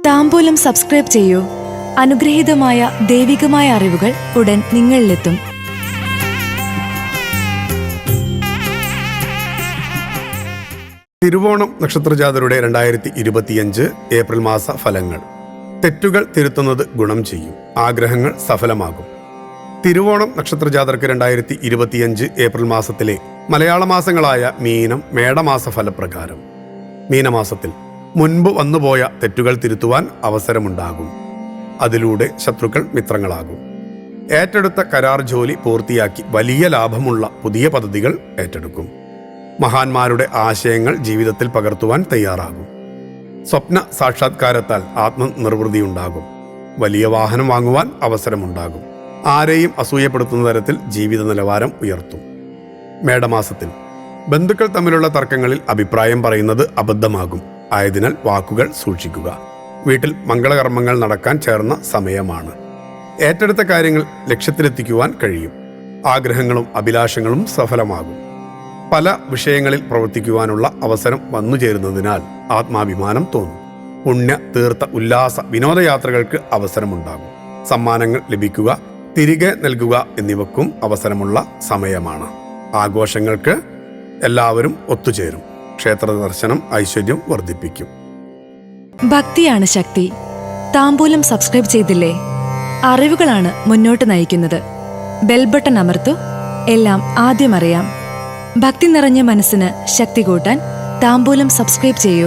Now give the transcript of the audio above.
താംബൂലം subscribe ചെയ്യൂ. അനുഗ്രഹീതമായ ദൈവികമായ അറിവുകൾ ഉടൻ നിങ്ങളിലെത്തും. തിരുവോണം നക്ഷത്രജാതരുടെ 2025 ഏപ്രിൽ മാസ ഫലങ്ങൾ. തെറ്റുകൾ തിരുത്തുന്നത് ഗുണം ചെയ്യും. ആഗ്രഹങ്ങൾ സഫലമാകും. തിരുവോണം നക്ഷത്രജാതർക്ക് 2025 ഏപ്രിൽ മാസത്തിലെ മലയാള മാസങ്ങളായ മീനം മേടമാസ ഫലപ്രകാരം. മീനമാസത്തിൽ മുൻപ് വന്നുപോയ തെറ്റുകൾ തിരുത്തുവാൻ അവസരമുണ്ടാകും. അതിലൂടെ ശത്രുക്കൾ മിത്രങ്ങളാകും. ഏറ്റെടുത്ത കരാർ ജോലി പൂർത്തിയാക്കി വലിയ ലാഭമുള്ള പുതിയ പദ്ധതികൾ ഏറ്റെടുക്കും. മഹാന്മാരുടെ ആശയങ്ങൾ ജീവിതത്തിൽ പകർത്തുവാൻ തയ്യാറാകും. സ്വപ്ന സാക്ഷാത്കാരത്താൽ ആത്മനിർവൃതിയുണ്ടാകും. വലിയ വാഹനം വാങ്ങുവാൻ അവസരമുണ്ടാകും. ആരെയും അസൂയപ്പെടുത്തുന്ന തരത്തിൽ ജീവിത നിലവാരം ഉയർത്തും. മേടമാസത്തിൽ ബന്ധുക്കൾ തമ്മിലുള്ള തർക്കങ്ങളിൽ അഭിപ്രായം പറയുന്നത് അബദ്ധമാകും. ആയതിനാൽ വാക്കുകൾ സൂക്ഷിക്കുക. വീട്ടിൽ മംഗളകർമ്മങ്ങൾ നടക്കാൻ ചേർന്ന സമയമാണ്. ഏറ്റെടുത്ത കാര്യങ്ങൾ ലക്ഷ്യത്തിലെത്തിക്കുവാൻ കഴിയും. ആഗ്രഹങ്ങളും അഭിലാഷങ്ങളും സഫലമാകും. പല വിഷയങ്ങളിൽ പ്രവർത്തിക്കുവാനുള്ള അവസരം വന്നുചേരുന്നതിനാൽ ആത്മാഭിമാനം തോന്നും. പുണ്യ തീർത്ഥ ഉല്ലാസ വിനോദയാത്രകൾക്ക് അവസരമുണ്ടാകും. സമ്മാനങ്ങൾ ലഭിക്കുക, തിരികെ നൽകുക എന്നിവക്കും അവസരമുള്ള സമയമാണ്. ആഘോഷങ്ങൾക്ക് എല്ലാവരും ഒത്തുചേരും. ക്ഷേത്ര ദർശനം ഐശ്വര്യം വർദ്ധിപ്പിക്കും. ഭക്തിയാണ് ശക്തി. താംബൂലം സബ്സ്ക്രൈബ് ചെയ്തില്ലേ? അറിവുകളാണ് മുന്നോട്ട് നയിക്കുന്നത്. ബെൽ ബട്ടൺ അമർത്തു. എല്ലാം ആദ്യം അറിയാം. ഭക്തി നിറഞ്ഞ മനസ്സിന് ശക്തി കൂട്ടാൻ താംബൂലം സബ്സ്ക്രൈബ് ചെയ്യൂ.